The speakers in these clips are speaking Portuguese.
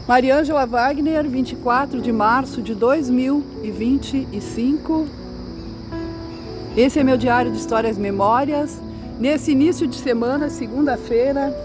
Mariângela Wagner, 24 de março de 2025. Esse é meu diário de histórias e memórias. Nesse início de semana, segunda-feira,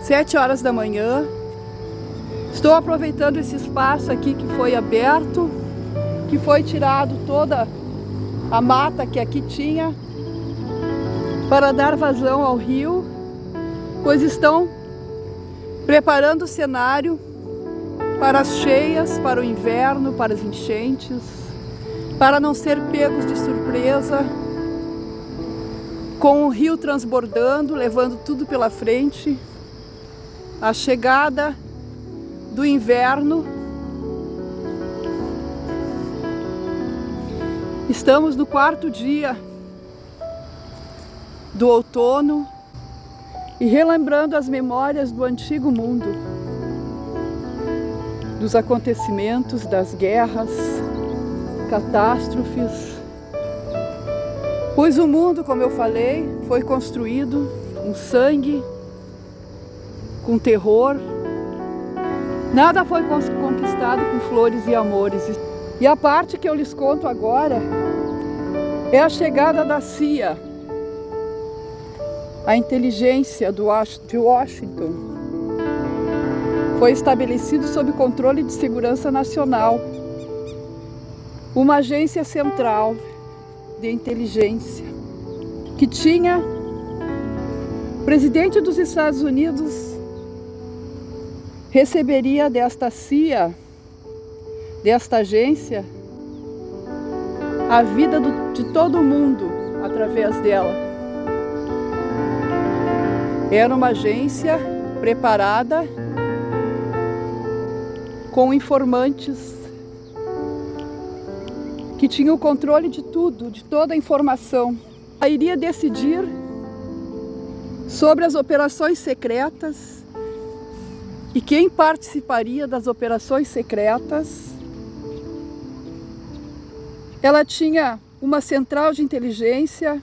7 horas da manhã. Estou aproveitando esse espaço aqui que foi aberto, que foi tirado toda a mata que aqui tinha, para dar vazão ao rio, pois estão preparando o cenário para as cheias, para o inverno, para as enchentes, para não ser pegos de surpresa, com o rio transbordando, levando tudo pela frente. A chegada do inverno. Estamos no 4º dia do outono e relembrando as memórias do antigo mundo, dos acontecimentos, das guerras, catástrofes. Pois o mundo, como eu falei, foi construído com sangue, com terror. Nada foi conquistado com flores e amores. E a parte que eu lhes conto agora é a chegada da CIA, a inteligência de Washington. Foi estabelecido sob controle de segurança nacional, uma agência central de inteligência que tinha o presidente dos Estados Unidos receberia desta CIA, desta agência, a vida de todo mundo através dela. Era uma agência preparada com informantes que tinham o controle de tudo, de toda a informação. Ela iria decidir sobre as operações secretas e quem participaria das operações secretas. Ela tinha uma central de inteligência,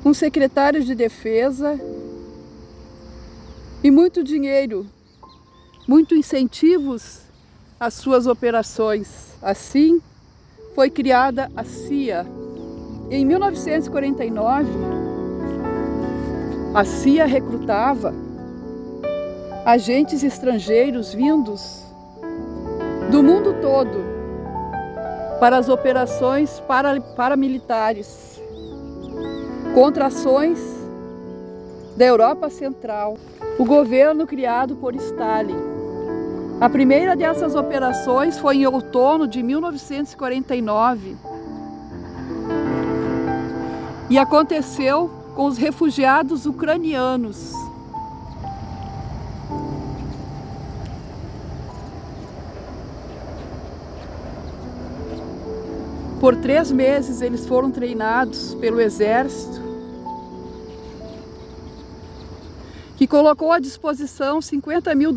um secretário de defesa e muito dinheiro, muito incentivos às suas operações. Assim foi criada a CIA. Em 1949, a CIA recrutava agentes estrangeiros vindos do mundo todo para as operações paramilitares contra ações da Europa Central, o governo criado por Stalin. A primeira dessas operações foi em outono de 1949 e aconteceu com os refugiados ucranianos. Por 3 meses eles foram treinados pelo exército, que colocou à disposição $50 mil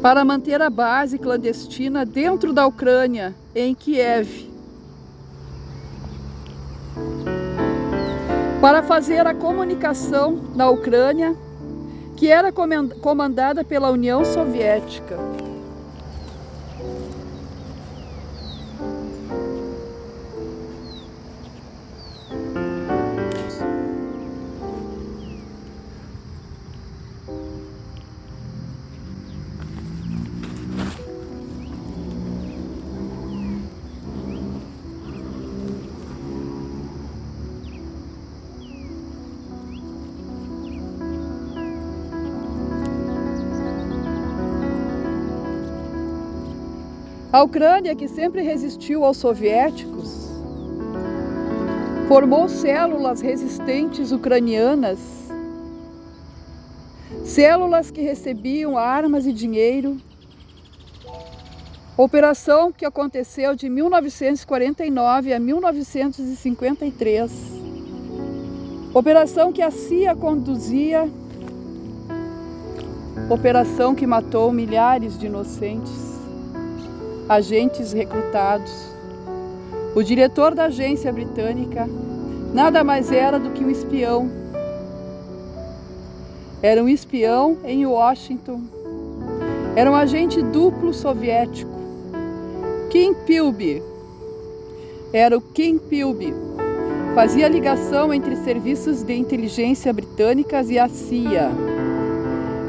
para manter a base clandestina dentro da Ucrânia, em Kiev, para fazer a comunicação na Ucrânia, que era comandada pela União Soviética. A Ucrânia, que sempre resistiu aos soviéticos, formou células resistentes ucranianas, células que recebiam armas e dinheiro. Operação que aconteceu de 1949 a 1953. Operação que a CIA conduzia, operação que matou milhares de inocentes, agentes recrutados. O diretor da agência britânica nada mais era do que um espião era um espião em Washington. Era um agente duplo soviético. Kim Philby. Era o Kim Philby. Fazia ligação entre serviços de inteligência britânicas e a CIA.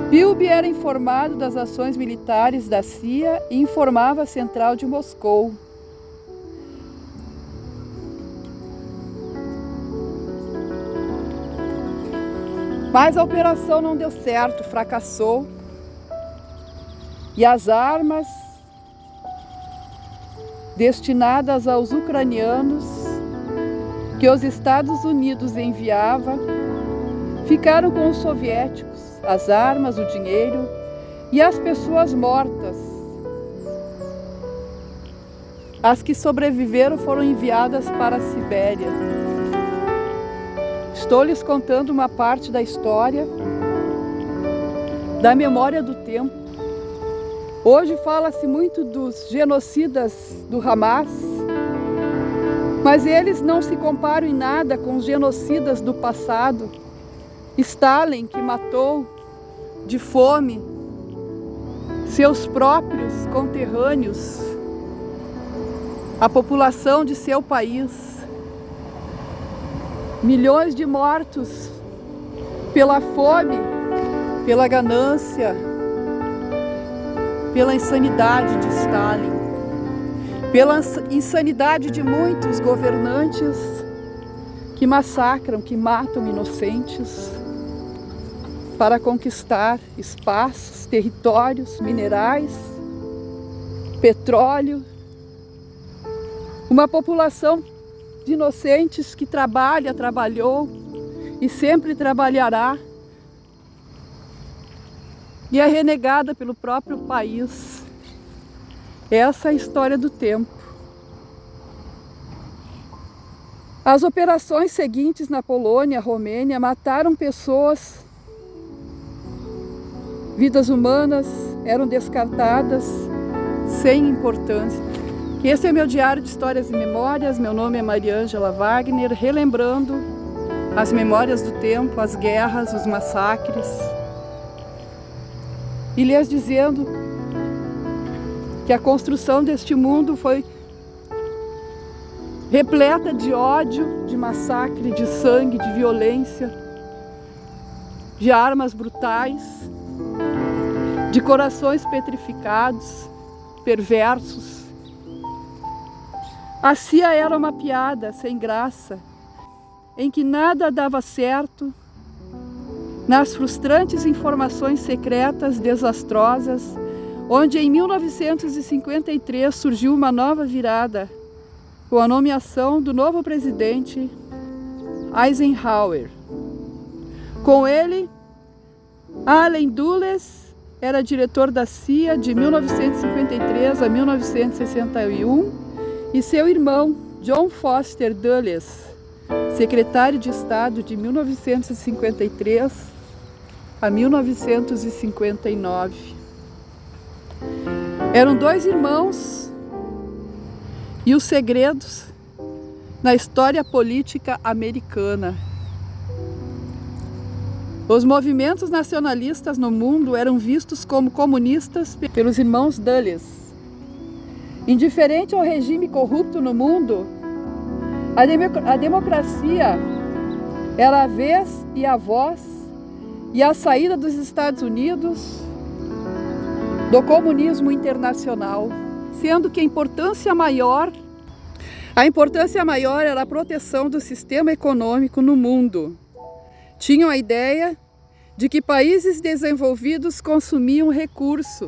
Philby era informado das ações militares da CIA e informava a central de Moscou. Mas a operação não deu certo, fracassou. E as armas destinadas aos ucranianos que os Estados Unidos enviava ficaram com os soviéticos, as armas, o dinheiro e as pessoas mortas. As que sobreviveram foram enviadas para a Sibéria. Estou lhes contando uma parte da história, da memória do tempo. Hoje fala-se muito dos genocidas do Hamas, mas eles não se comparam em nada com os genocidas do passado. Stalin, que matou de fome seus próprios conterrâneos, a população de seu país. Milhões de mortos pela fome, pela ganância, pela insanidade de Stalin, pela insanidade de muitos governantes que massacram, que matam inocentes para conquistar espaços, territórios, minerais, petróleo. Uma população de inocentes que trabalhou e sempre trabalhará e é renegada pelo próprio país. Essa é a história do tempo. As operações seguintes na Polônia, Romênia, mataram pessoas, vidas humanas eram descartadas sem importância. Esse é meu diário de histórias e memórias. Meu nome é Mariângela Wagner, relembrando as memórias do tempo, as guerras, os massacres, e lhes dizendo que a construção deste mundo foi repleta de ódio, de massacre, de sangue, de violência, de armas brutais, de corações petrificados, perversos. A CIA era uma piada sem graça, em que nada dava certo, nas frustrantes informações secretas desastrosas, onde em 1953 surgiu uma nova virada, com a nomeação do novo presidente Eisenhower. Com ele, Allen Dulles era diretor da CIA de 1953 a 1961 e seu irmão, John Foster Dulles, secretário de Estado de 1953 a 1959. Eram dois irmãos e os segredos na história política americana. Os movimentos nacionalistas no mundo eram vistos como comunistas pelos irmãos Dulles. Indiferente ao regime corrupto no mundo, a democracia era a vez e a voz e a saída dos Estados Unidos do comunismo internacional, sendo que a importância maior era a proteção do sistema econômico no mundo. Tinham a ideia de que países desenvolvidos consumiam recursos.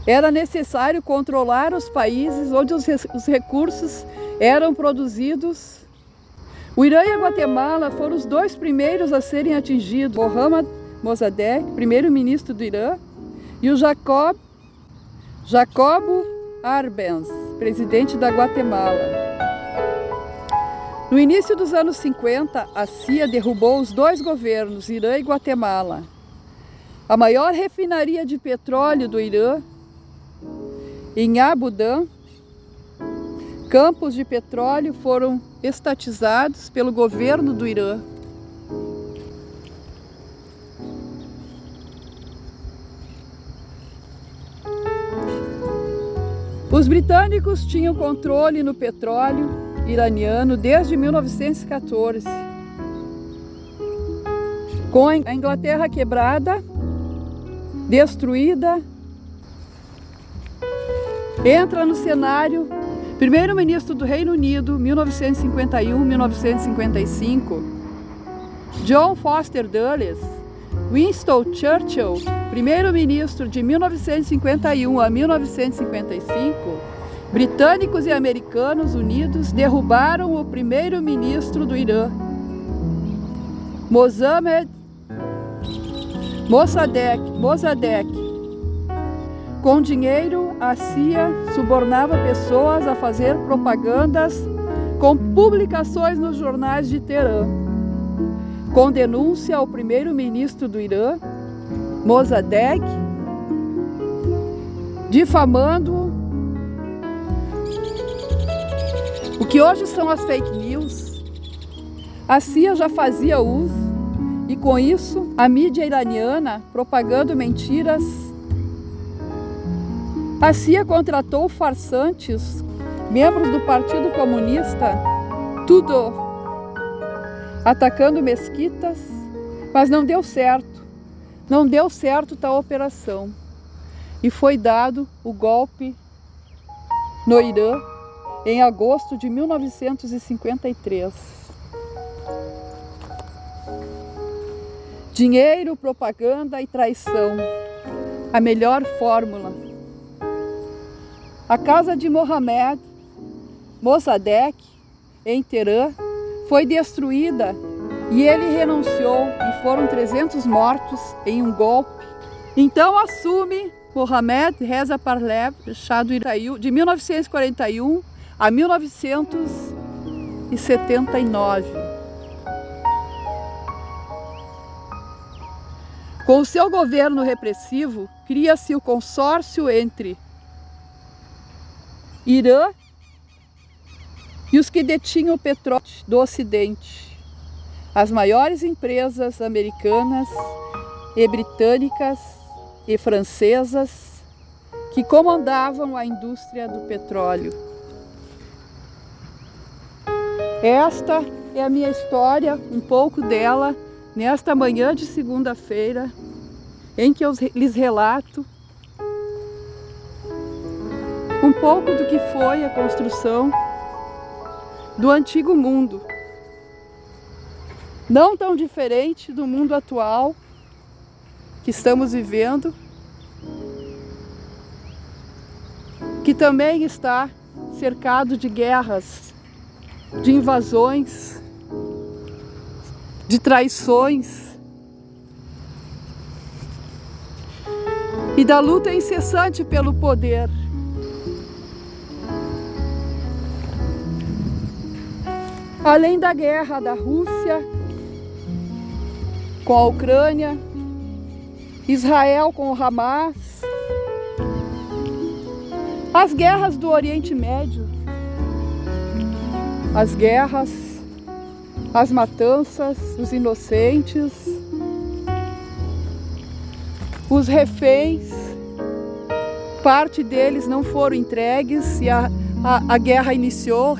Era necessário controlar os países onde os recursos eram produzidos. O Irã e a Guatemala foram os dois primeiros a serem atingidos. Mohammad Mossadegh, primeiro-ministro do Irã, e o Jacobo Arbenz, presidente da Guatemala. No início dos anos 50, a CIA derrubou os dois governos, Irã e Guatemala. A maior refinaria de petróleo do Irã, em Abu Dhabi, campos de petróleo foram estatizados pelo governo do Irã. Os britânicos tinham controle no petróleo iraniano desde 1914. Com a Inglaterra quebrada, destruída, entra no cenário primeiro-ministro do Reino Unido, 1951-1955, John Foster Dulles, Winston Churchill, primeiro-ministro de 1951 a 1955, britânicos e americanos unidos derrubaram o primeiro-ministro do Irã, Mossadegh. Com dinheiro, a CIA subornava pessoas a fazer propagandas com publicações nos jornais de Teherã, com denúncia ao primeiro-ministro do Irã, Mossadegh, difamando-o. O que hoje são as fake news, a CIA já fazia uso, e com isso a mídia iraniana propagando mentiras. A CIA contratou farsantes, membros do Partido Comunista, tudo atacando mesquitas, mas não deu certo. Não deu certo tal operação. E foi dado o golpe no Irã em agosto de 1953. Dinheiro, propaganda e traição. A melhor fórmula. A casa de Mohammed Mossadegh, em Teherã, foi destruída e ele renunciou e foram 300 mortos em um golpe. Então assume Mohammad Reza Pahlavi, Shah do Irã, de 1941 a 1979. Com o seu governo repressivo, cria-se o consórcio entre Irã e os que detinham o petróleo do Ocidente, as maiores empresas americanas e britânicas e francesas que comandavam a indústria do petróleo. Esta é a minha história, um pouco dela, nesta manhã de segunda-feira, em que eu lhes relato um pouco do que foi a construção do antigo mundo, não tão diferente do mundo atual que estamos vivendo, que também está cercado de guerras, de invasões, de traições e da luta incessante pelo poder. Além da guerra da Rússia com a Ucrânia, Israel com o Hamas, as guerras do Oriente Médio, as guerras, as matanças, os inocentes, os reféns, parte deles não foram entregues e a guerra reiniciou.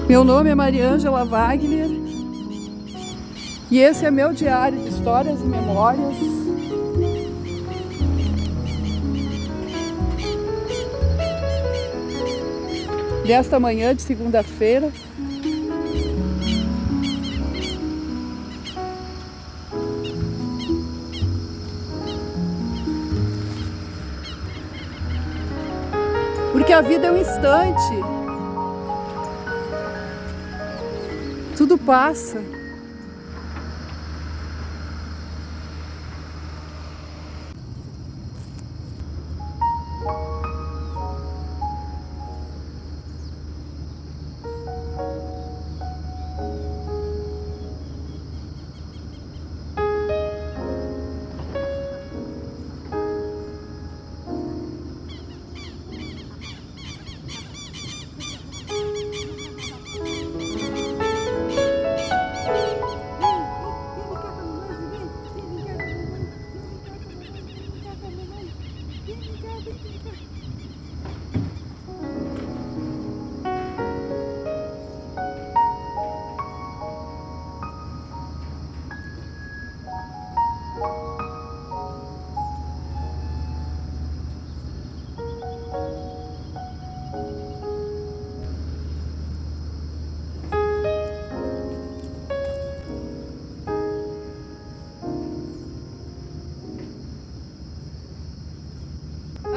Meu nome é Mariângela Wagner e esse é meu diário de histórias e memórias. Desta manhã de segunda-feira. Porque a vida é um instante. Tudo passa.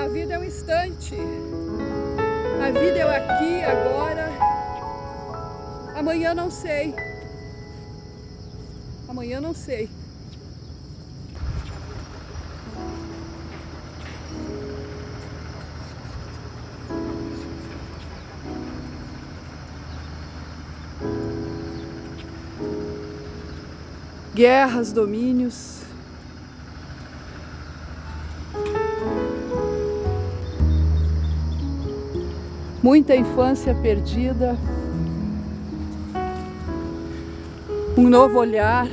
vida é um instante. A vida é o aqui, agora. Amanhã não sei. Amanhã não sei. Guerras, domínios. Muita infância perdida. Um novo olhar.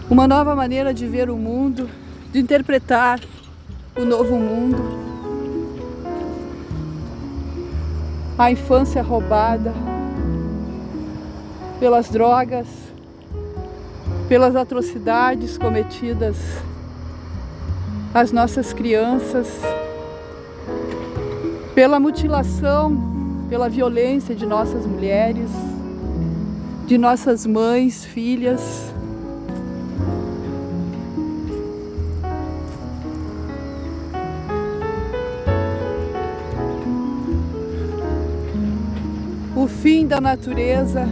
Uma nova maneira de ver o mundo, de interpretar o novo mundo. A infância roubada pelas drogas, pelas atrocidades cometidas às nossas crianças, pela mutilação, pela violência de nossas mulheres, de nossas mães, filhas. O fim da natureza,